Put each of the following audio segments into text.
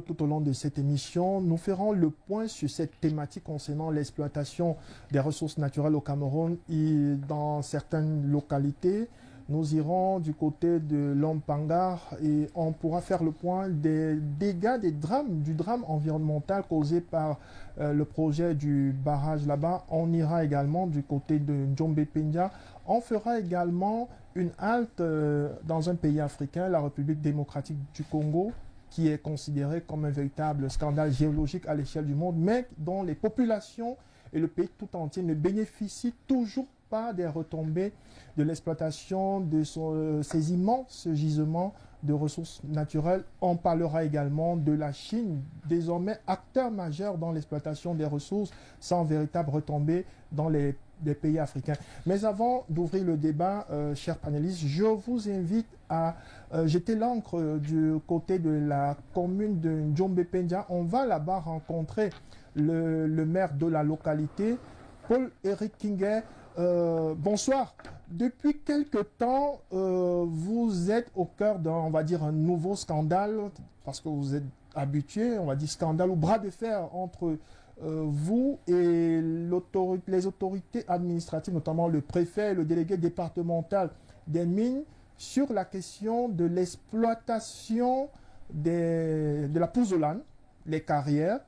Tout au long de cette émission, nous ferons le point sur cette thématique concernant l'exploitation des ressources naturelles au Cameroun et dans certaines localités. Nous irons du côté de l'Ompangar et on pourra faire le point des dégâts, du drame environnemental causé par le projet du barrage là-bas. On ira également du côté de Djombe Pendia. On fera également une halte dans un pays africain, la République démocratique du Congo, qui est considéré comme un véritable scandale géologique à l'échelle du monde, mais dont les populations et le pays tout entier ne bénéficient toujours pas des retombées de l'exploitation de ces immenses gisements de ressources naturelles. On parlera également de la Chine, désormais acteur majeur dans l'exploitation des ressources, sans véritable retombée dans les pays africains. Mais avant d'ouvrir le débat, chers panélistes, je vous invite à jeter l'encre du côté de la commune de Djombe Pendia. On va là-bas rencontrer le maire de la localité, Paul-Éric Kinguet. Bonsoir. Depuis quelque temps, vous êtes au cœur d'un, on va dire, un nouveau scandale, parce que vous êtes habitué, on va dire scandale ou bras de fer entre vous et les autorités administratives, notamment le préfet et le délégué départemental des mines, sur la question de l'exploitation de la pouzzolane, les carrières.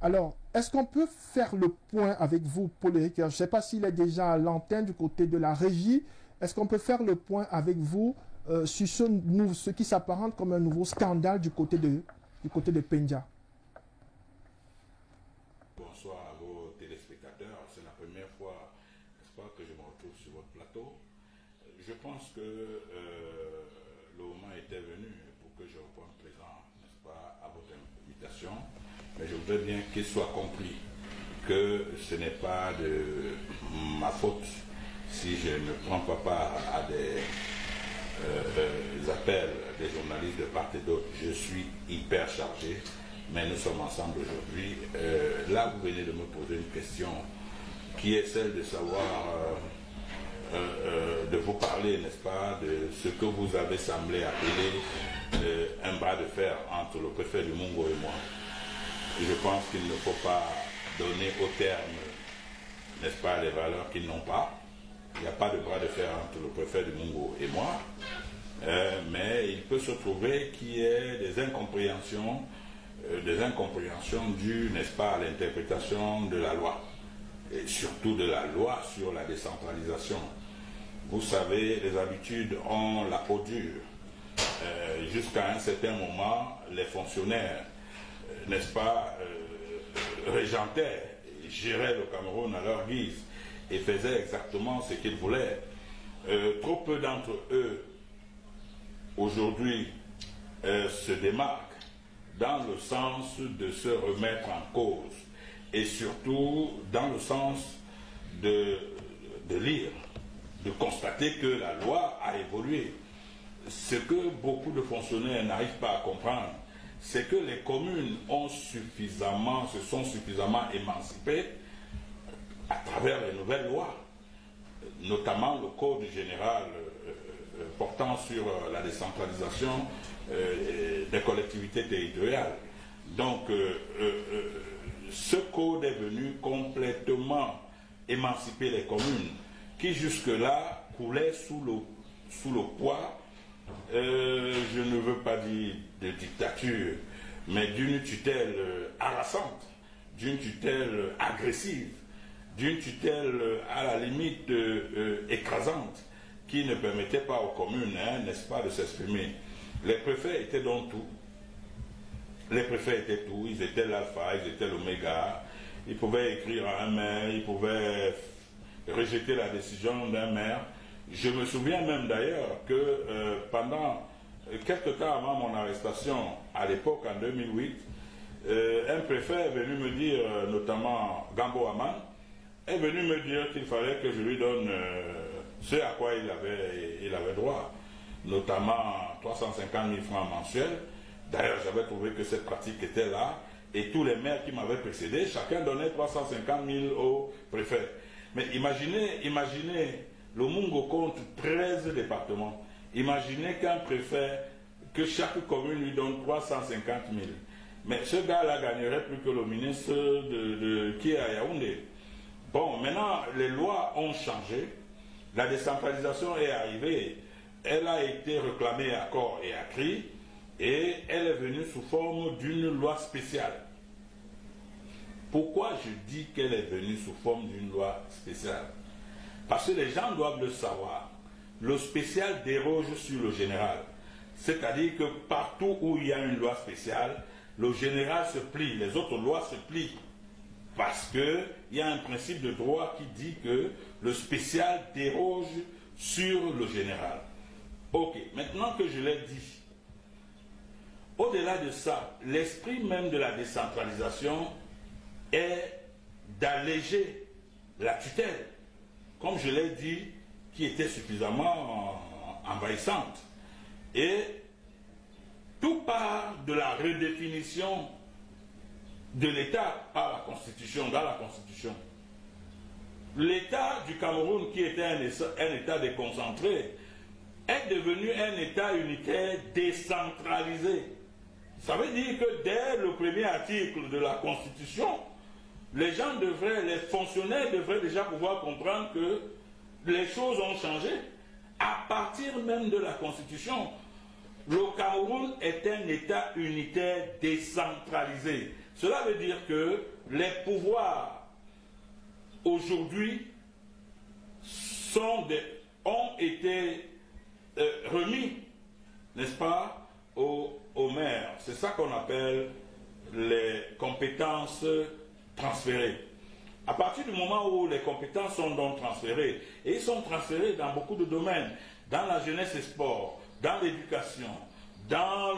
Alors, est-ce qu'on peut faire le point avec vous, Paul-Éric? Je ne sais pas s'il est déjà à l'antenne du côté de la régie. Est-ce qu'on peut faire le point avec vous sur ce qui s'apparente comme un nouveau scandale du côté de Pendia? Bonsoir à vos téléspectateurs. C'est la première fois, n'est-ce pas, que je me retrouve sur votre plateau. Je pense que le moment était venu pour que je réponde présent, n'est-ce pas, à votre invitation. Mais je voudrais bien qu'il soit compris que ce n'est pas de ma faute si je ne prends pas part à des appels des journalistes de part et d'autre. Je suis hyper chargé, mais nous sommes ensemble aujourd'hui. Là, vous venez de me poser une question qui est celle de savoir, de vous parler, n'est-ce pas, de ce que vous avez semblé appeler un bras de fer entre le préfet du Mungo et moi. Je pense qu'il ne faut pas donner au terme, n'est-ce pas, les valeurs qu'ils n'ont pas. Il n'y a pas de bras de fer entre le préfet du Mungo et moi, mais il peut se trouver qu'il y ait des incompréhensions dues, n'est-ce pas, à l'interprétation de la loi, et surtout de la loi sur la décentralisation. Vous savez, les habitudes ont la peau dure. Jusqu'à un certain moment, les fonctionnaires, n'est-ce pas, régentaient, géraient le Cameroun à leur guise et faisaient exactement ce qu'ils voulaient. Trop peu d'entre eux, aujourd'hui, se démarquent dans le sens de se remettre en cause et surtout dans le sens de lire, de constater que la loi a évolué. Ce que beaucoup de fonctionnaires n'arrivent pas à comprendre, c'est que les communes se sont suffisamment émancipées à travers les nouvelles lois, notamment le Code général portant sur la décentralisation des collectivités territoriales. Donc, ce code est venu complètement émanciper les communes qui jusque-là coulaient sous le poids, je ne veux pas dire de dictature, mais d'une tutelle harassante, d'une tutelle agressive, d'une tutelle à la limite écrasante, qui ne permettait pas aux communes, n'est-ce pas, de s'exprimer. Les préfets étaient donc tout. Les préfets étaient tout, ils étaient l'alpha, ils étaient l'oméga, ils pouvaient écrire à un maire, ils pouvaient rejeter la décision d'un maire. Je me souviens même d'ailleurs que pendant quelques temps avant mon arrestation, à l'époque en 2008, un préfet est venu me dire, notamment Gambo Aman, est venu me dire qu'il fallait que je lui donne ce à quoi il avait droit, notamment 350 000 francs mensuels. D'ailleurs, j'avais trouvé que cette pratique était là, et tous les maires qui m'avaient précédé, chacun donnait 350 000 au préfet. Mais imaginez, le Mungo compte 13 départements. Imaginez qu'un préfet, que chaque commune lui donne 350 000. Mais ce gars-là gagnerait plus que le ministre qui est à Yaoundé. Bon, maintenant, les lois ont changé. La décentralisation est arrivée. Elle a été réclamée à corps et à cri. Et elle est venue sous forme d'une loi spéciale. Pourquoi je dis qu'elle est venue sous forme d'une loi spéciale? Parce que les gens doivent le savoir. Le spécial déroge sur le général. C'est-à-dire que partout où il y a une loi spéciale, le général se plie, les autres lois se plient. Parce qu'il y a un principe de droit qui dit que le spécial déroge sur le général. Ok, maintenant que je l'ai dit, au-delà de ça, l'esprit même de la décentralisation est d'alléger la tutelle, comme je l'ai dit, qui était suffisamment envahissante. Et tout part de la redéfinition de l'État par la Constitution, dans la Constitution. L'État du Cameroun, qui était un État déconcentré, est devenu un État unitaire décentralisé. Ça veut dire que dès le premier article de la Constitution, les fonctionnaires devraient déjà pouvoir comprendre que les choses ont changé. À partir même de la Constitution, le Cameroun est un État unitaire décentralisé. Cela veut dire que les pouvoirs aujourd'hui ont été remis, n'est-ce pas, aux maires. C'est ça qu'on appelle les compétences transférées. À partir du moment où les compétences sont donc transférées, et ils sont transférés dans beaucoup de domaines, dans la jeunesse et sport, dans l'éducation, dans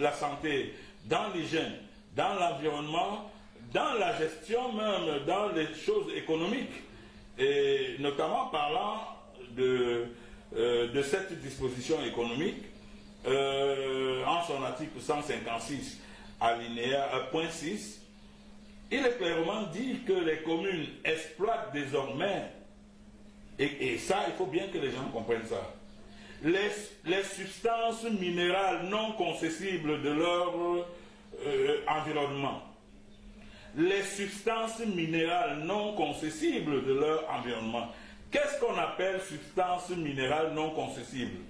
la santé, dans l'hygiène, dans l'environnement, dans la gestion même, dans les choses économiques, et notamment parlant de cette disposition économique, en son article 156, alinéa 1.6, il est clairement dit que les communes exploitent désormais, et ça, il faut bien que les gens comprennent ça, les substances minérales non concessibles de leur environnement. Les substances minérales non concessibles de leur environnement. Qu'est-ce qu'on appelle substances minérales non concessibles?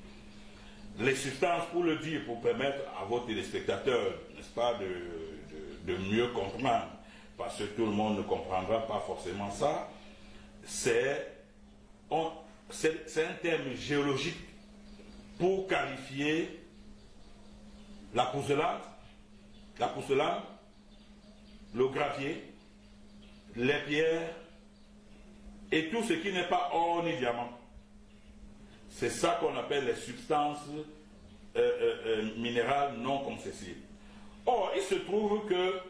Les substances, pour le dire, pour permettre à vos téléspectateurs, n'est-ce pas, de mieux comprendre, parce que tout le monde ne comprendra pas forcément ça, c'est un terme géologique pour qualifier la pouzzolane, le gravier, les pierres et tout ce qui n'est pas or ni diamant. C'est ça qu'on appelle les substances minérales non concessibles. Or, il se trouve que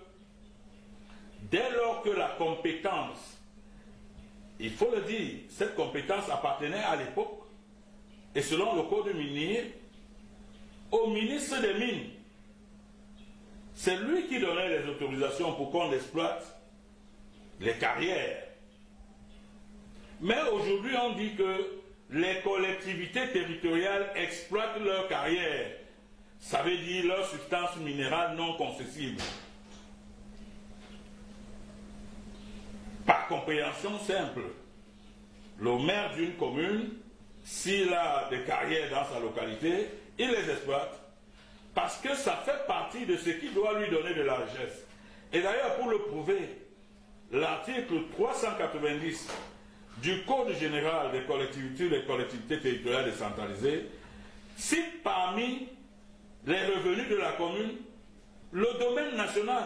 dès lors que la compétence, il faut le dire, cette compétence appartenait à l'époque, et selon le code minier, au ministre des Mines. C'est lui qui donnait les autorisations pour qu'on exploite les carrières. Mais aujourd'hui, on dit que les collectivités territoriales exploitent leurs carrières. Ça veut dire leurs substances minérales non concessibles. Par compréhension simple, le maire d'une commune, s'il a des carrières dans sa localité, il les exploite parce que ça fait partie de ce qui doit lui donner de la richesse. Et d'ailleurs, pour le prouver, l'article 390 du Code général des collectivités territoriales décentralisées cite parmi les revenus de la commune le domaine national,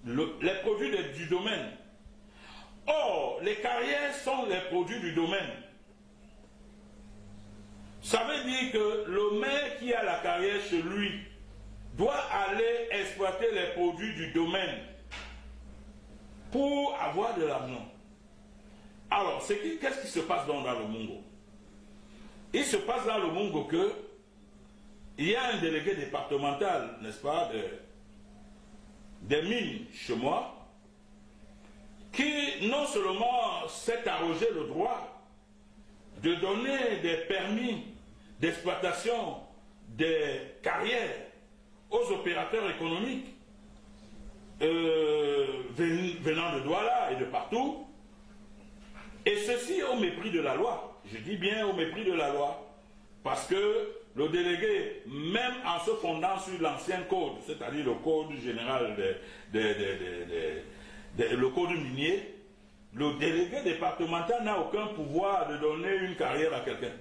les produits du domaine. Or, les carrières sont les produits du domaine. Ça veut dire que le maire qui a la carrière chez lui doit aller exploiter les produits du domaine pour avoir de l'argent. Alors, qu'est-ce qui se passe dans le Mungo? Il se passe dans le Mungo que il y a un délégué départemental, n'est-ce pas, des mines chez moi, qui non seulement s'est arrogé le droit de donner des permis d'exploitation des carrières aux opérateurs économiques venant de Douala et de partout, et ceci au mépris de la loi. Je dis bien au mépris de la loi, parce que le délégué, même en se fondant sur l'ancien code, c'est-à-dire le code général, le code minier, le délégué départemental n'a aucun pouvoir de donner une carrière à quelqu'un.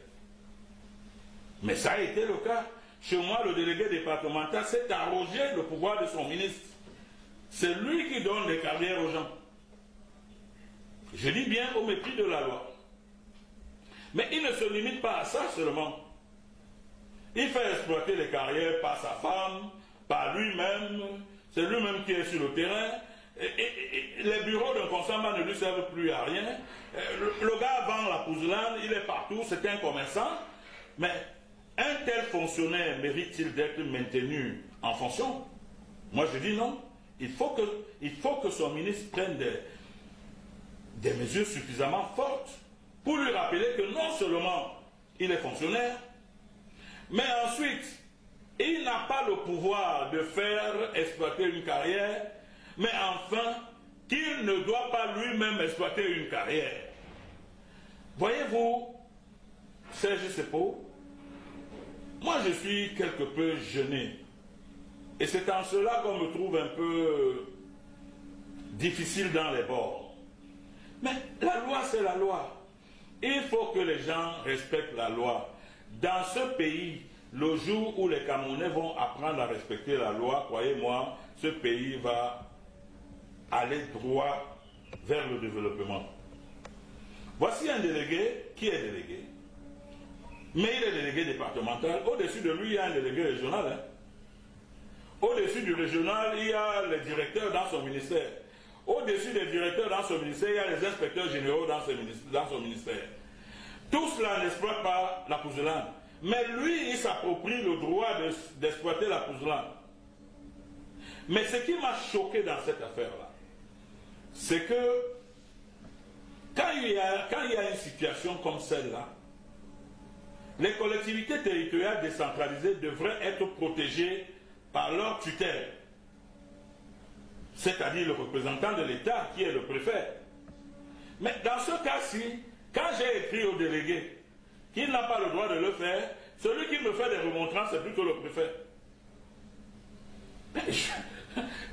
Mais ça a été le cas. Chez moi, le délégué départemental s'est arrogé le pouvoir de son ministre. C'est lui qui donne des carrières aux gens. Je dis bien au mépris de la loi. Mais il ne se limite pas à ça seulement. Il fait exploiter les carrières par sa femme, par lui-même. C'est lui-même qui est sur le terrain. Et les bureaux d'un consommable ne lui servent plus à rien. Le gars vend la pouzelane, il est partout, c'est un commerçant. Mais un tel fonctionnaire mérite-t-il d'être maintenu en fonction? Moi je dis non. Il faut que son ministre prenne des mesures suffisamment fortes pour lui rappeler que non seulement il est fonctionnaire, mais ensuite, il n'a pas le pouvoir de faire exploiter une carrière, mais enfin, qu'il ne doit pas lui-même exploiter une carrière. Voyez-vous, Serge Seppo, moi je suis quelque peu gêné. Et c'est en cela qu'on me trouve un peu difficile dans les bords. Mais la loi, c'est la loi. Il faut que les gens respectent la loi. Dans ce pays, le jour où les Camerounais vont apprendre à respecter la loi, croyez-moi, ce pays va aller droit vers le développement. Voici un délégué qui est délégué. Mais il est délégué départemental. Au-dessus de lui, il y a un délégué régional. Hein. Au-dessus du régional, il y a les directeurs dans son ministère. Au-dessus des directeurs dans son ministère, il y a les inspecteurs généraux dans son ministère. Tout cela n'exploite pas la pouzelane. Mais lui, il s'approprie le droit d'exploiter la pouzelane. Mais ce qui m'a choqué dans cette affaire-là, c'est que quand il y a une situation comme celle-là, les collectivités territoriales décentralisées devraient être protégées par leur tutelle, c'est-à-dire le représentant de l'État qui est le préfet. Mais dans ce cas-ci, quand j'ai écrit au délégué qu'il n'a pas le droit de le faire, celui qui me fait des remontrances, c'est plutôt le préfet.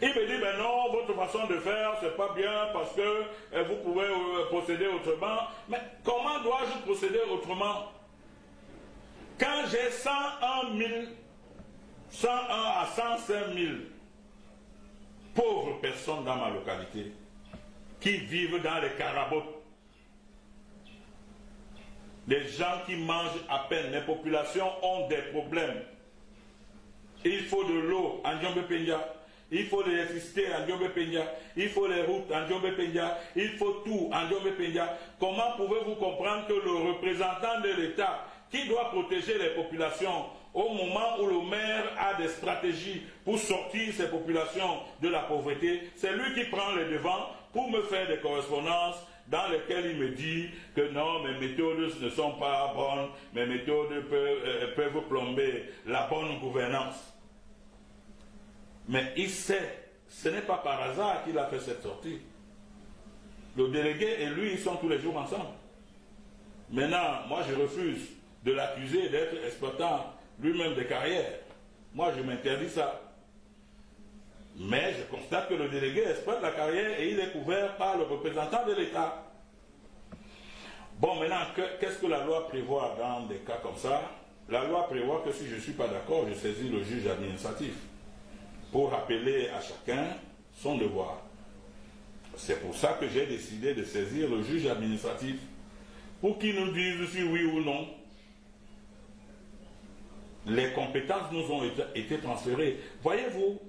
Il me dit, mais non, votre façon de faire, c'est pas bien parce que vous pouvez procéder autrement. Mais comment dois-je procéder autrement? Quand j'ai 101 à 105 000 pauvres personnes dans ma localité qui vivent dans les carabotes, les gens qui mangent à peine, les populations ont des problèmes. Il faut de l'eau en Djombe-Pendia, il faut de l'électricité en Djombe-Pendia, il faut les routes en Djombe-Pendia, il faut tout en Djombe-Pendia. Comment pouvez-vous comprendre que le représentant de l'État qui doit protéger les populations au moment où le maire a des stratégies pour sortir ces populations de la pauvreté, c'est lui qui prend les devants pour me faire des correspondances dans lesquelles il me dit que non, mes méthodes ne sont pas bonnes, mes méthodes peuvent plomber la bonne gouvernance. Mais il sait, ce n'est pas par hasard qu'il a fait cette sortie. Le délégué et lui, ils sont tous les jours ensemble. Maintenant, moi je refuse de l'accuser d'être exploitant lui-même des carrières. Moi je m'interdis ça. Mais je constate que le délégué exploite la carrière et il est couvert par le représentant de l'État. Bon, maintenant, qu'est-ce que la loi prévoit dans des cas comme ça? La loi prévoit que si je ne suis pas d'accord, je saisis le juge administratif pour rappeler à chacun son devoir. C'est pour ça que j'ai décidé de saisir le juge administratif pour qu'il nous dise si oui ou non les compétences nous ont été transférées. Voyez-vous,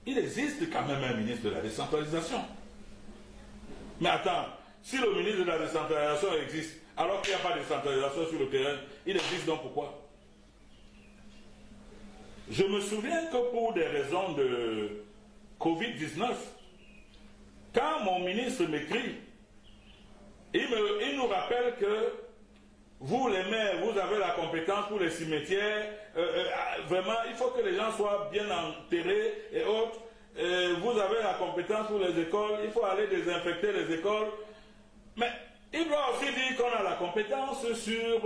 il existe quand même un ministre de la décentralisation. Mais attends, si le ministre de la décentralisation existe, alors qu'il n'y a pas de décentralisation sur le terrain, il existe donc pourquoi? Je me souviens que pour des raisons de Covid-19, quand mon ministre m'écrit, il nous rappelle que vous les maires, vous avez la compétence pour les cimetières. Vraiment, il faut que les gens soient bien enterrés et autres. Vous avez la compétence pour les écoles, il faut aller désinfecter les écoles. Mais il doit aussi dire qu'on a la compétence sur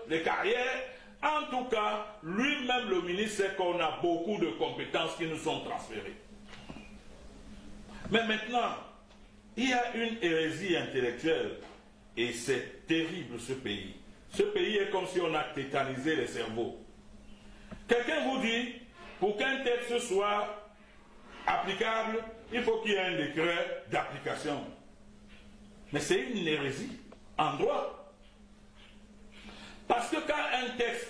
les carrières. En tout cas, lui-même, le ministre, sait qu'on a beaucoup de compétences qui nous sont transférées. Mais maintenant, il y a une hérésie intellectuelle et c'est terrible ce pays. Ce pays est comme si on a tétanisé les cerveaux. Quelqu'un vous dit, pour qu'un texte soit applicable, il faut qu'il y ait un décret d'application. Mais c'est une hérésie en droit. Parce que quand un texte,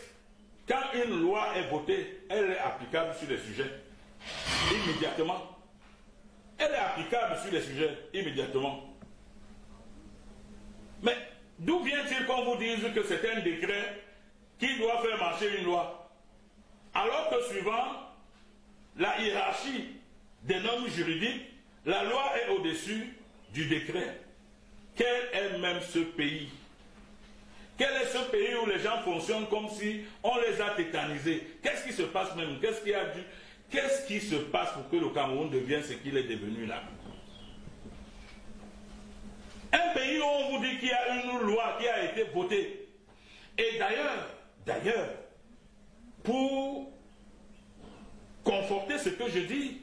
quand une loi est votée, elle est applicable sur les sujets immédiatement. Elle est applicable sur les sujets immédiatement. Mais d'où vient-il qu'on vous dise que c'est un décret qui doit faire marcher une loi? Alors que suivant la hiérarchie des normes juridiques, la loi est au-dessus du décret. Quel est même ce pays? Quel est ce pays où les gens fonctionnent comme si on les a tétanisés? Qu'est-ce qui se passe même? Qu'est-ce qui se passe pour que le Cameroun devienne ce qu'il est devenu là? Un pays où on vous dit qu'il y a une loi qui a été votée. Et d'ailleurs, pour conforter ce que je dis,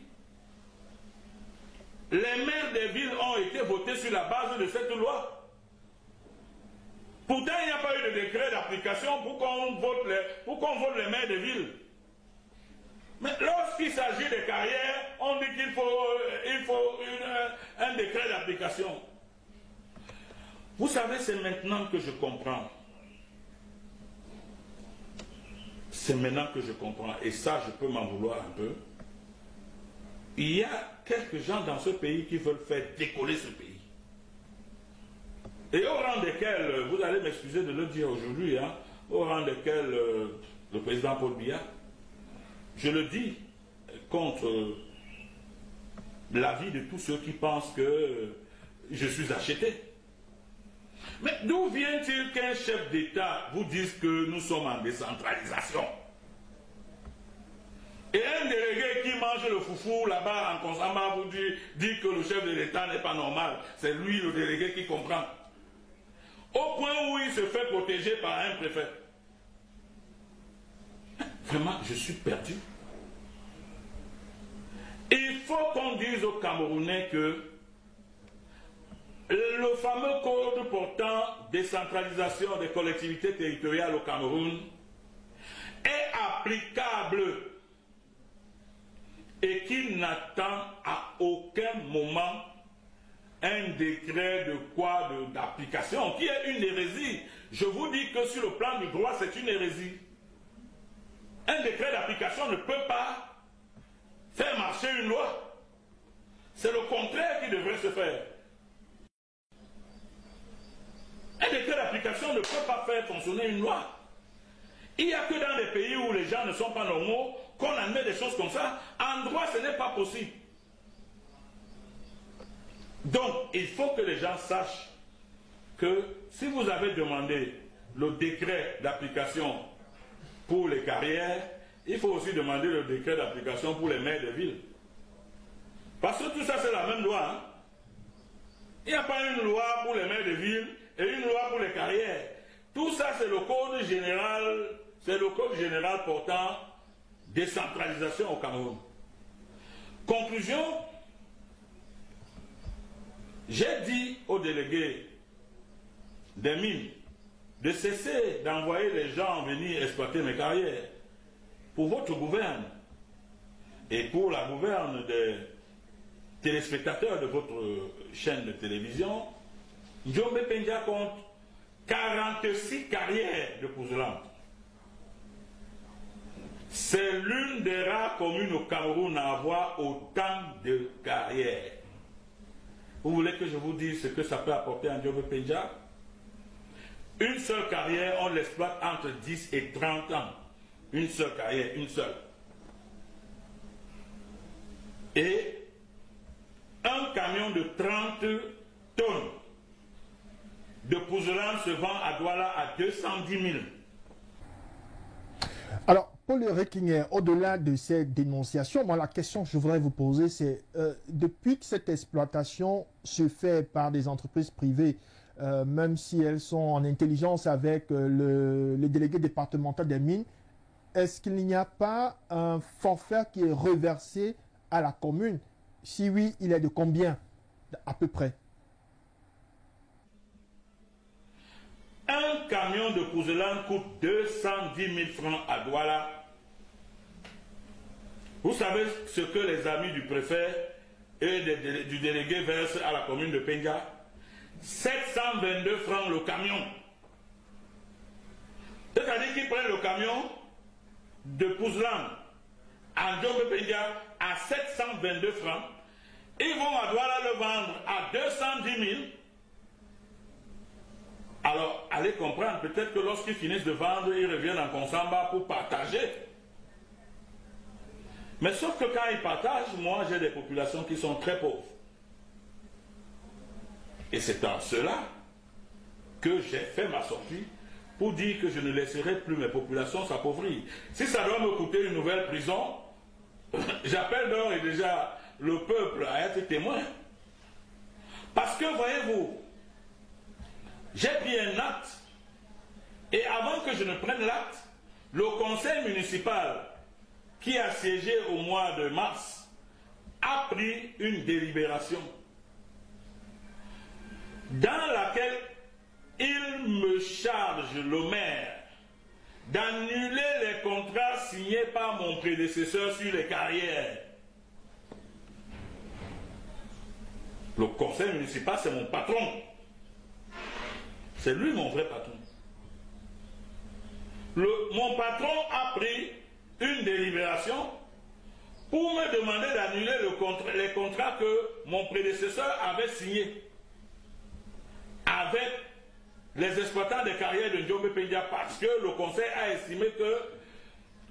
les maires des villes ont été votés sur la base de cette loi. Pourtant, il n'y a pas eu de décret d'application pour qu'on vote les maires des villes. Mais lorsqu'il s'agit des carrières, on dit qu'il faut un décret d'application. Vous savez, c'est maintenant que je comprends. C'est maintenant que je comprends. Et ça, je peux m'en vouloir un peu. Il y a quelques gens dans ce pays qui veulent faire décoller ce pays. Et au rang desquels, vous allez m'excuser de le dire aujourd'hui, au rang desquels le président Paul Biya, je le dis contre l'avis de tous ceux qui pensent que je suis acheté. Mais d'où vient-il qu'un chef d'État vous dise que nous sommes en décentralisation? Et un délégué qui mange le foufou là-bas en consommant vous dit que le chef de l'État n'est pas normal. C'est lui le délégué qui comprend. Au point où il se fait protéger par un préfet. Vraiment, je suis perdu. Il faut qu'on dise aux Camerounais que le fameux code portant décentralisation des collectivités territoriales au Cameroun est applicable et qu'il n'attend à aucun moment un décret d'application, qui est une hérésie. Je vous dis que sur le plan du droit, c'est une hérésie. Un décret d'application ne peut pas faire marcher une loi. C'est le contraire qui devrait se faire. Un décret d'application ne peut pas faire fonctionner une loi. Il n'y a que dans des pays où les gens ne sont pas normaux qu'on admet des choses comme ça. En droit, ce n'est pas possible. Donc, il faut que les gens sachent que si vous avez demandé le décret d'application pour les carrières, il faut aussi demander le décret d'application pour les maires de ville. Parce que tout ça, c'est la même loi. Il n'y a pas une loi pour les maires de ville et une loi pour les carrières. Tout ça, c'est le code général portant décentralisation au Cameroun. Conclusion, j'ai dit aux délégués des mines de cesser d'envoyer les gens venir exploiter mes carrières pour votre gouverne et pour la gouverne des téléspectateurs de votre chaîne de télévision. Ndiombe Penja compte 46 carrières de Pouzeland. C'est l'une des rares communes au Cameroun à avoir autant de carrières. Vous voulez que je vous dise ce que ça peut apporter à Ndiombe Penja? Une seule carrière, on l'exploite entre 10 et 30 ans. Une seule carrière, une seule. Et un camion de 30 tonnes de pouzelan se vend à Douala à 210 000. Alors, Paul Rekinger, au-delà de ces dénonciations, moi, la question que je voudrais vous poser, c'est depuis que cette exploitation se fait par des entreprises privées, même si elles sont en intelligence avec les délégués départementaux des mines, est-ce qu'il n'y a pas un forfait qui est reversé à la commune? Si oui, il est de combien à peu près? Un camion de pouzelan coûte 210 000 francs à Douala. Vous savez ce que les amis du préfet et du délégué versent à la commune de Penja? 722 francs le camion. C'est-à-dire qu'ils prennent le camion de pouzelan à Djombe Penja à 722 francs. Ils vont à Douala le vendre à 210 000. Alors, allez comprendre, peut-être que lorsqu'ils finissent de vendre, ils reviennent en Konsamba pour partager. Mais sauf que quand ils partagent, moi j'ai des populations qui sont très pauvres. Et c'est en cela que j'ai fait ma sortie pour dire que je ne laisserai plus mes populations s'appauvrir. Si ça doit me coûter une nouvelle prison, j'appelle d'ores et déjà le peuple à être témoin. Parce que, voyez-vous, j'ai pris un acte, et avant que je ne prenne l'acte, le conseil municipal qui a siégé au mois de mars a pris une délibération dans laquelle il me charge, le maire, d'annuler les contrats signés par mon prédécesseur sur les carrières. Le conseil municipal, c'est mon patron. C'est lui mon vrai patron. Mon patron a pris une délibération pour me demander d'annuler les contrats que mon prédécesseur avait signés avec les exploitants des carrières de Djombe Penja, parce que le conseil a estimé que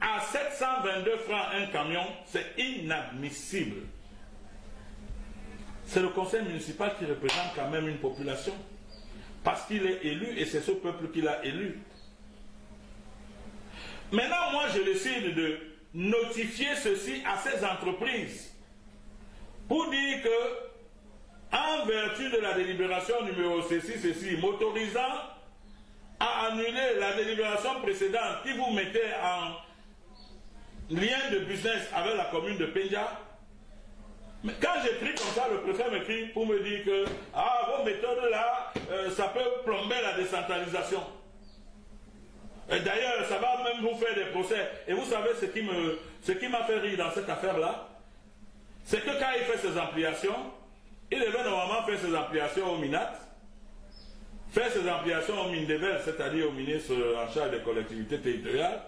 à 722 francs un camion, c'est inadmissible. C'est le conseil municipal qui représente quand même une population. Parce qu'il est élu et c'est ce peuple qui l'a élu. Maintenant, moi, je décide de notifier ceci à ces entreprises pour dire que, en vertu de la délibération numéro ceci, m'autorisant à annuler la délibération précédente qui vous mettait en lien de business avec la commune de Penja. Mais quand j'écris comme ça, le préfet m'écrit pour me dire que vos méthodes là, ça peut plomber la décentralisation. Et d'ailleurs, ça va même vous faire des procès. Et vous savez ce qui m'a fait rire dans cette affaire-là, c'est que quand il fait ses ampliations, il devait normalement faire ses ampliations au MINAT, faire ses ampliations au MINDEVEL, c'est-à-dire au ministre en charge des collectivités territoriales,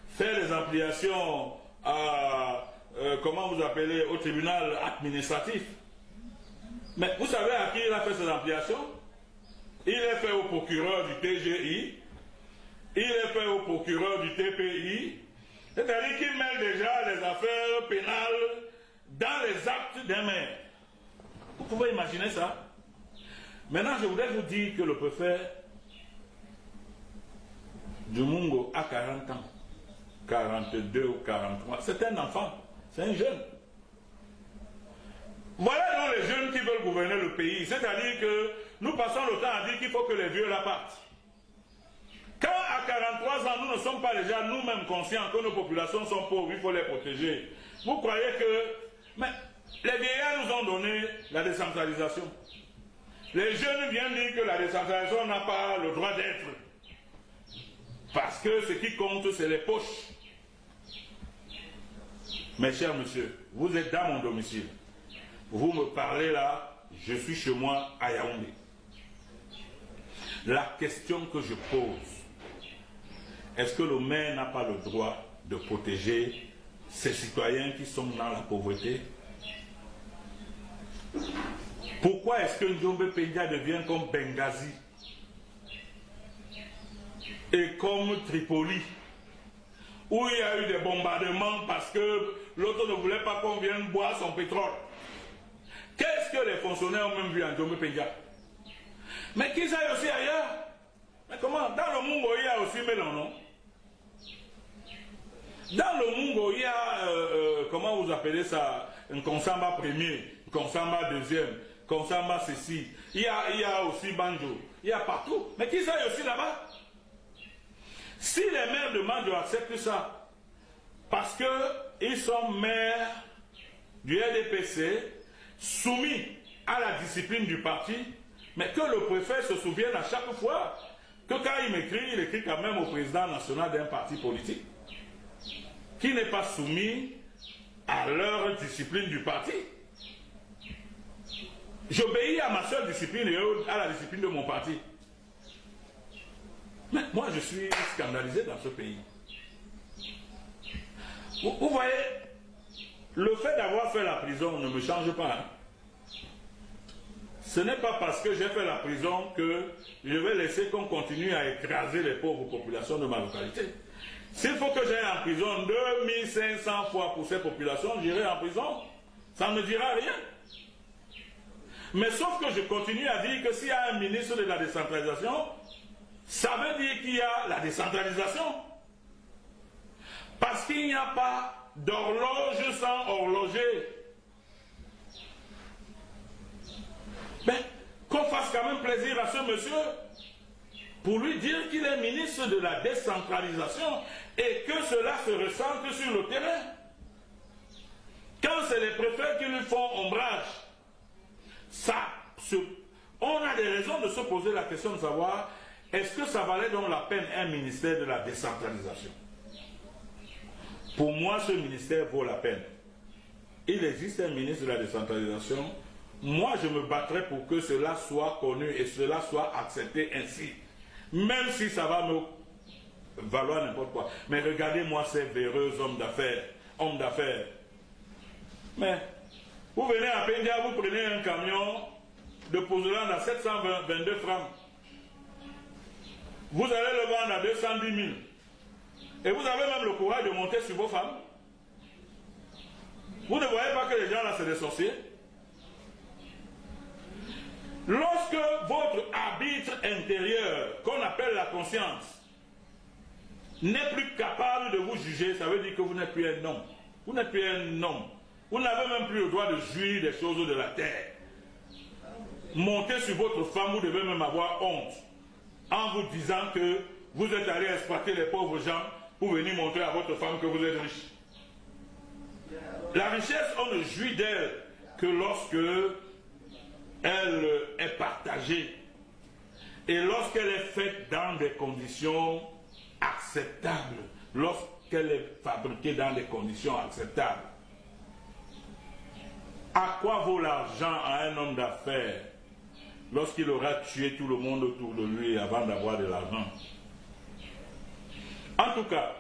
faire les ampliations à... comment vous appelez, au tribunal administratif. Mais vous savez à qui il a fait ses ampliations? Il est fait au procureur du TGI, il est fait au procureur du TPI, c'est-à-dire qu'il mêle déjà les affaires pénales dans les actes des maires. Vous pouvez imaginer ça? Maintenant, je voudrais vous dire que le préfet du Mungo a 40 ans, 42 ou 43, c'est un enfant. C'est un jeune. Voilà donc les jeunes qui veulent gouverner le pays. C'est-à-dire que nous passons le temps à dire qu'il faut que les vieux la partent. Quand à 43 ans, nous ne sommes pas déjà nous-mêmes conscients que nos populations sont pauvres, il faut les protéger. Vous croyez que... Mais les vieillards nous ont donné la décentralisation. Les jeunes viennent dire que la décentralisation n'a pas le droit d'être. Parce que ce qui compte, c'est les poches. Mes chers messieurs, vous êtes dans mon domicile. Vous me parlez là, je suis chez moi à Yaoundé. La question que je pose, est-ce que le maire n'a pas le droit de protéger ses citoyens qui sont dans la pauvreté? Pourquoi est-ce que Djombe Penja devient comme Benghazi et comme Tripoli, où il y a eu des bombardements parce que l'autre ne voulait pas qu'on vienne boire son pétrole? Qu'est-ce que les fonctionnaires ont même vu en Djombe Penja? Mais qu'ils aillent aussi ailleurs. Mais comment? Dans le Mungo, il y a aussi Mélan, non? Dans le Mungo, il y a, comment vous appelez ça? Un Konsamba premier, un Konsamba deuxième, Konsamba ceci. Il y a aussi Banjo. Il y a partout. Mais qu'ils aillent aussi là-bas. Si les maires de Banjo acceptent ça, parce qu'ils sont maires du RDPC, soumis à la discipline du parti, mais que le préfet se souvienne à chaque fois que quand il écrit quand même au président national d'un parti politique, qui n'est pas soumis à leur discipline du parti. J'obéis à ma seule discipline et à la discipline de mon parti. Mais moi, je suis scandalisé dans ce pays. Vous voyez, le fait d'avoir fait la prison ne me change pas. Hein. Ce n'est pas parce que j'ai fait la prison que je vais laisser qu'on continue à écraser les pauvres populations de ma localité. S'il faut que j'aille en prison 2500 fois pour ces populations, j'irai en prison. Ça ne me dira rien. Mais sauf que je continue à dire que s'il y a un ministre de la décentralisation, ça veut dire qu'il y a la décentralisation. Parce qu'il n'y a pas d'horloge sans horloger. Mais qu'on fasse quand même plaisir à ce monsieur pour lui dire qu'il est ministre de la décentralisation et que cela se ressente sur le terrain. Quand c'est les préfets qui lui font ombrage, on a des raisons de se poser la question de savoir est-ce que ça valait donc la peine un ministère de la décentralisation? Pour moi, ce ministère vaut la peine. Il existe un ministre de la décentralisation. Moi, je me battrai pour que cela soit connu et cela soit accepté ainsi. Même si ça va me valoir n'importe quoi. Mais regardez-moi ces véreux hommes d'affaires. Mais vous venez à Pendia, vous prenez un camion de Pozoland à 722 francs. Vous allez le vendre à 210 000. Et vous avez même le courage de monter sur vos femmes. Vous ne voyez pas que les gens là, c'est des sorciers? Lorsque votre arbitre intérieur, qu'on appelle la conscience, n'est plus capable de vous juger, ça veut dire que vous n'êtes plus un homme. Vous n'êtes plus un homme. Vous n'avez même plus le droit de jouir des choses de la terre. Montez sur votre femme, vous devez même avoir honte, en vous disant que vous êtes allé exploiter les pauvres gens pour venir montrer à votre femme que vous êtes riche. La richesse, on ne jouit d'elle que lorsque elle est partagée et lorsqu'elle est faite dans des conditions acceptables, lorsqu'elle est fabriquée dans des conditions acceptables. À quoi vaut l'argent à un homme d'affaires lorsqu'il aura tué tout le monde autour de lui avant d'avoir de l'argent? En tout cas,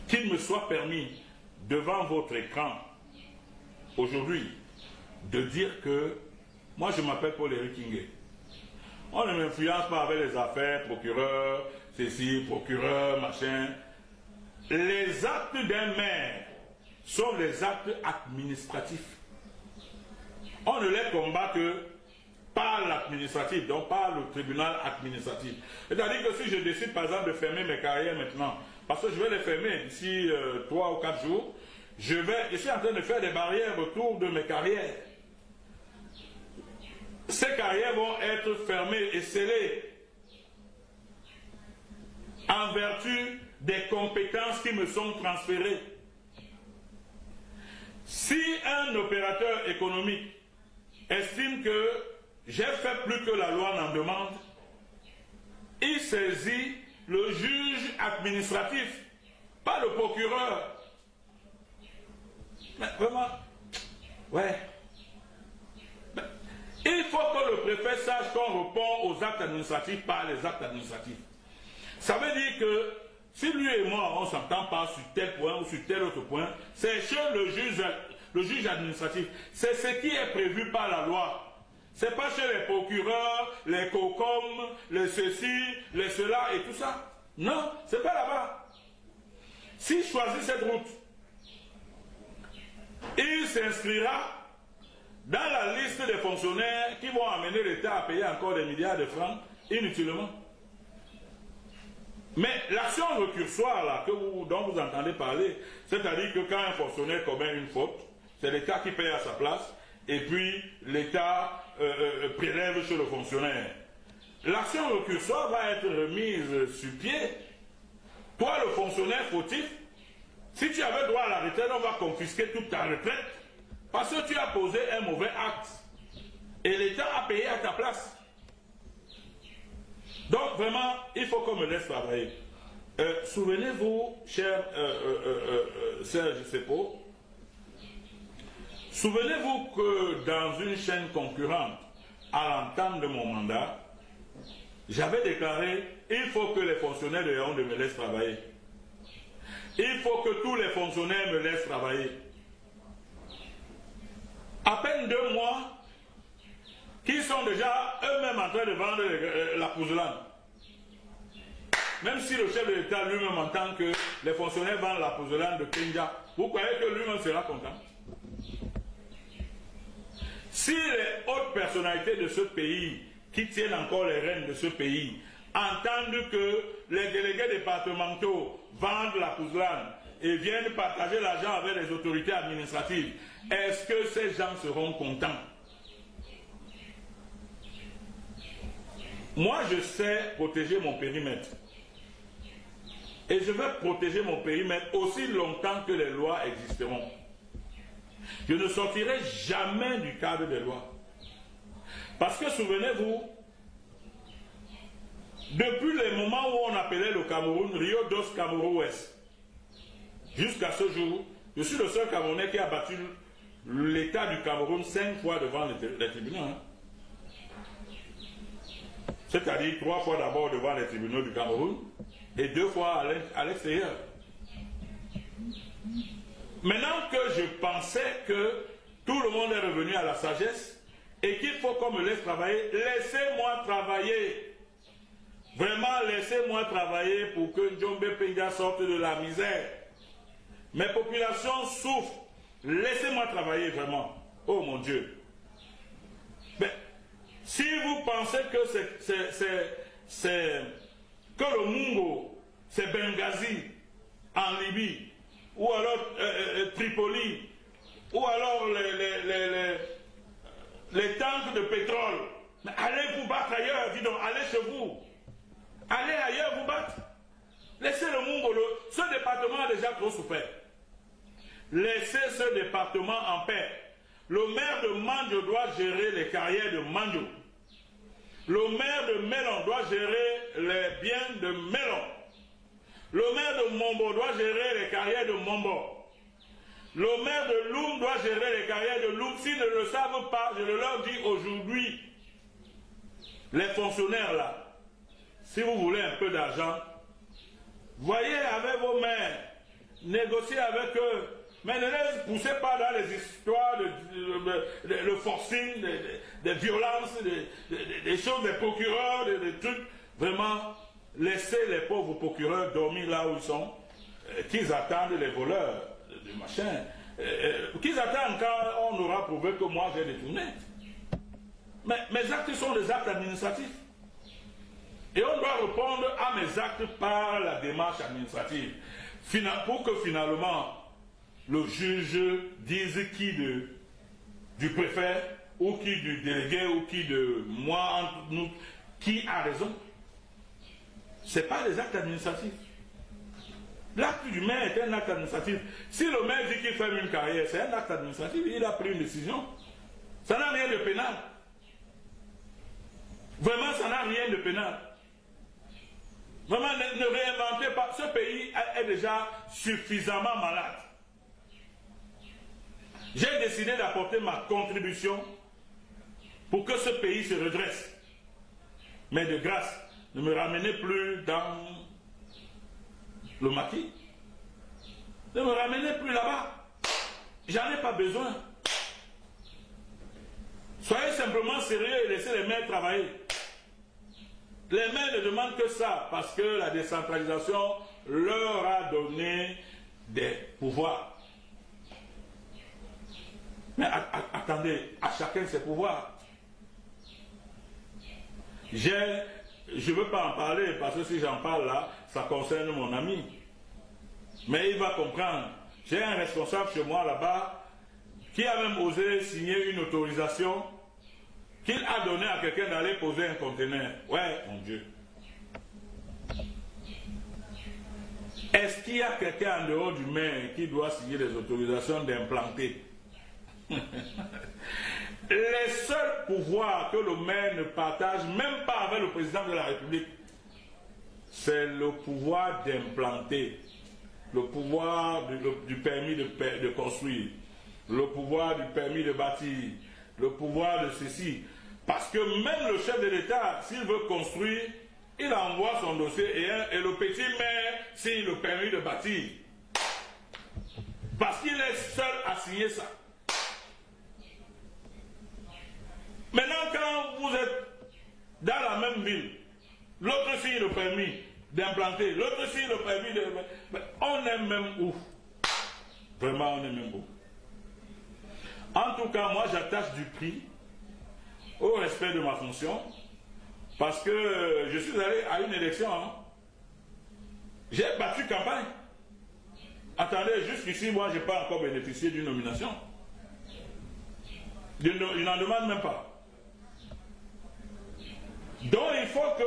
qu'il me soit permis, devant votre écran, aujourd'hui, de dire que moi je m'appelle Paul-Éric Kingé. On ne m'influence pas avec les affaires, procureur, ceci, procureur, machin. Les actes d'un maire sont les actes administratifs. On ne les combat que par l'administratif, donc par le tribunal administratif. C'est-à-dire que si je décide par exemple de fermer mes carrières maintenant, parce que je vais les fermer d'ici 3 ou 4 jours, je suis en train de faire des barrières autour de mes carrières. Ces carrières vont être fermées et scellées en vertu des compétences qui me sont transférées. Si un opérateur économique estime que j'ai fait plus que la loi n'en demande, il saisit le juge administratif, pas le procureur. Mais vraiment, ouais. Mais il faut que le préfet sache qu'on répond aux actes administratifs par les actes administratifs. Ça veut dire que si lui et moi, on ne s'entend pas sur tel point ou sur tel autre point, c'est chez le juge administratif. C'est ce qui est prévu par la loi. Ce n'est pas chez les procureurs, les COCOM, les ceci, les cela et tout ça. Non, ce n'est pas là-bas. S'il choisit cette route, il s'inscrira dans la liste des fonctionnaires qui vont amener l'État à payer encore des milliards de francs inutilement. Mais l'action récursoire là, dont vous entendez parler, c'est-à-dire que quand un fonctionnaire commet une faute, c'est l'État qui paye à sa place, et puis l'État prélève sur le fonctionnaire. L'action récursoire va être remise sur pied. Toi, le fonctionnaire fautif, si tu avais droit à la retraite, on va confisquer toute ta retraite, parce que tu as posé un mauvais acte, et l'État a payé à ta place. Donc vraiment, il faut qu'on me laisse travailler. Souvenez-vous, cher Serge Sepo, souvenez-vous que dans une chaîne concurrente, à l'entame de mon mandat, j'avais déclaré « Il faut que les fonctionnaires de Yaoundé me laissent travailler. Il faut que tous les fonctionnaires me laissent travailler. » À peine 2 mois, qui sont déjà eux-mêmes en train de vendre la pouzelane. Même si le chef de l'État lui-même entend que les fonctionnaires vendent la pouzelane de Kenya, vous croyez que lui-même sera content? Si les hautes personnalités de ce pays, qui tiennent encore les rênes de ce pays, entendent que les délégués départementaux vendent la pouzelane et viennent partager l'argent avec les autorités administratives, est-ce que ces gens seront contents? Moi, je sais protéger mon périmètre. Et je vais protéger mon périmètre aussi longtemps que les lois existeront. Je ne sortirai jamais du cadre des lois. Parce que souvenez-vous, depuis le moment où on appelait le Cameroun Rio dos Camerounais, jusqu'à ce jour, je suis le seul Camerounais qui a battu l'État du Cameroun 5 fois devant les tribunaux. Hein. C'est-à-dire 3 fois d'abord devant les tribunaux du Cameroun et 2 fois à l'extérieur. Maintenant que je pensais que tout le monde est revenu à la sagesse et qu'il faut qu'on me laisse travailler, laissez-moi travailler. Vraiment, laissez-moi travailler pour que Djombe Penga sorte de la misère. Mes populations souffrent. Laissez-moi travailler vraiment. Oh mon Dieu. Mais si vous pensez que que le Mungo, c'est Benghazi en Libye, ou alors Tripoli, ou alors les tanks de pétrole, mais allez vous battre ailleurs, dis donc, allez chez vous. Allez ailleurs vous battre. Laissez le Mungo, ce département a déjà trop souffert. Laissez ce département en paix. Le maire de Mandjo doit gérer les carrières de Mandjo. Le maire de Melon doit gérer les biens de Melon. Le maire de Mombo doit gérer les carrières de Mombo. Le maire de Loum doit gérer les carrières de Loum. S'ils ne le savent pas, je le leur dis aujourd'hui, les fonctionnaires là, si vous voulez un peu d'argent, voyez avec vos maires, négociez avec eux, mais ne les poussez pas dans les histoires de forcing, des violences, des choses des procureurs, des trucs. Vraiment, laissez les pauvres procureurs dormir là où ils sont, qu'ils attendent les voleurs, du machin, qu'ils attendent quand on aura prouvé que moi j'ai détourné. Mais mes actes sont des actes administratifs. Et on doit répondre à mes actes par la démarche administrative. Pour que finalement, le juge dise qui du préfet, ou qui du délégué, ou qui de moi, entre nous, qui a raison. Ce n'est pas des actes administratifs. L'acte du maire est un acte administratif. Si le maire dit qu'il ferme une carrière, c'est un acte administratif, il a pris une décision. Ça n'a rien de pénal. Vraiment, ça n'a rien de pénal. Vraiment, ne réinventez pas. Ce pays est déjà suffisamment malade. J'ai décidé d'apporter ma contribution pour que ce pays se redresse. Mais de grâce, ne me ramenez plus dans le maquis. Ne me ramenez plus là-bas. J'en ai pas besoin. Soyez simplement sérieux et laissez les maires travailler. Les maires ne demandent que ça, parce que la décentralisation leur a donné des pouvoirs. Mais à attendez, à chacun ses pouvoirs. Je ne veux pas en parler parce que si j'en parle là, ça concerne mon ami. Mais il va comprendre. J'ai un responsable chez moi là-bas qui a même osé signer une autorisation qu'il a donnée à quelqu'un d'aller poser un conteneur. Ouais, mon Dieu. Est-ce qu'il y a quelqu'un en dehors du maire qui doit signer les autorisations d'implanter? Les seuls pouvoirs que le maire ne partage même pas avec le président de la République, c'est le pouvoir d'implanter, le pouvoir du permis de construire, le pouvoir du permis de bâtir, le pouvoir de ceci. Parce que même le chef de l'État, s'il veut construire, il envoie son dossier et le petit maire signe le permis de bâtir. Parce qu'il est seul à signer ça. Maintenant, quand vous êtes dans la même ville, l'autre signe le permis d'implanter, l'autre signe le permis de... On est même où? Vraiment, on est même où? En tout cas, moi, j'attache du prix au respect de ma fonction parce que je suis allé à une élection. Hein. J'ai battu campagne. Attendez, jusqu'ici, moi, je n'ai pas encore bénéficié d'une nomination. Il n'en demande même pas. Donc il faut que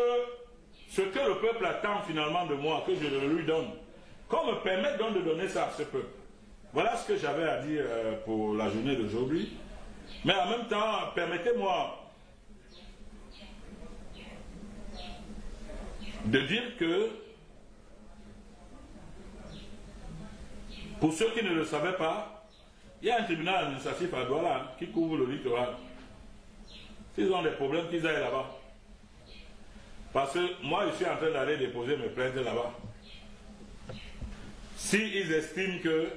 ce que le peuple attend finalement de moi, que je le lui donne, qu'on me permette donc de donner ça à ce peuple. Voilà ce que j'avais à dire pour la journée d'aujourd'hui. Mais en même temps, permettez-moi de dire que, pour ceux qui ne le savaient pas, il y a un tribunal administratif à Douala qui couvre le littoral. S'ils ont des problèmes, qu'ils aillent là-bas. Parce que moi, je suis en train d'aller déposer mes plaintes là-bas. S'ils estiment que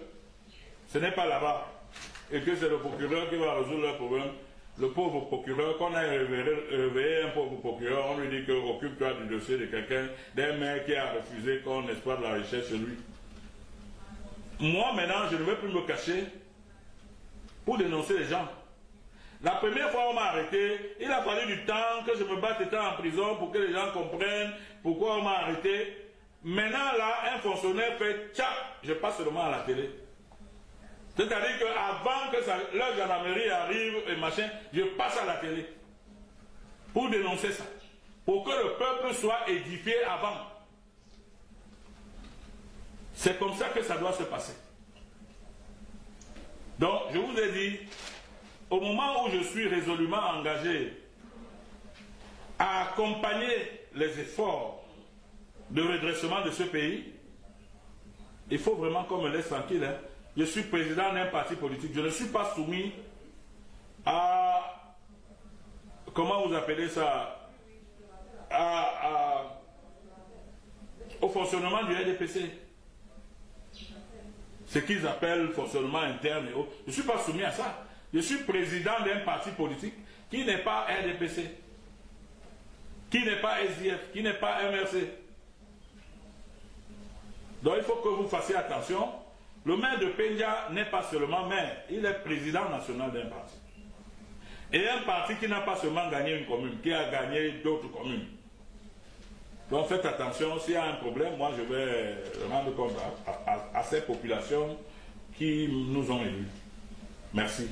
ce n'est pas là-bas et que c'est le procureur qui va résoudre leur problème, le pauvre procureur, qu'on a réveillé un pauvre procureur, on lui dit que occupe-toi du dossier de quelqu'un, d'un maire qui a refusé qu'on exploite la recherche chez lui. Moi, maintenant, je ne vais plus me cacher pour dénoncer les gens. La première fois on m'a arrêté, il a fallu du temps que je me batte étant en prison pour que les gens comprennent pourquoi on m'a arrêté. Maintenant là, un fonctionnaire fait tchap, je passe seulement à la télé. C'est-à-dire qu'avant que leur gendarmerie arrive et machin, je passe à la télé pour dénoncer ça. Pour que le peuple soit édifié avant. C'est comme ça que ça doit se passer. Donc, je vous ai dit, au moment où je suis résolument engagé à accompagner les efforts de redressement de ce pays, il faut vraiment qu'on me laisse tranquille. Hein. Je suis président d'un parti politique. Je ne suis pas soumis à... Comment vous appelez ça? Au fonctionnement du RDPC. Ce qu'ils appellent fonctionnement interne et autres. Je ne suis pas soumis à ça. Je suis président d'un parti politique qui n'est pas RDPC, qui n'est pas SDF, qui n'est pas MRC. Donc il faut que vous fassiez attention. Le maire de Pendia n'est pas seulement maire, il est président national d'un parti. Et un parti qui n'a pas seulement gagné une commune, qui a gagné d'autres communes. Donc faites attention, s'il y a un problème, moi je vais rendre compte à ces populations qui nous ont élus. Merci.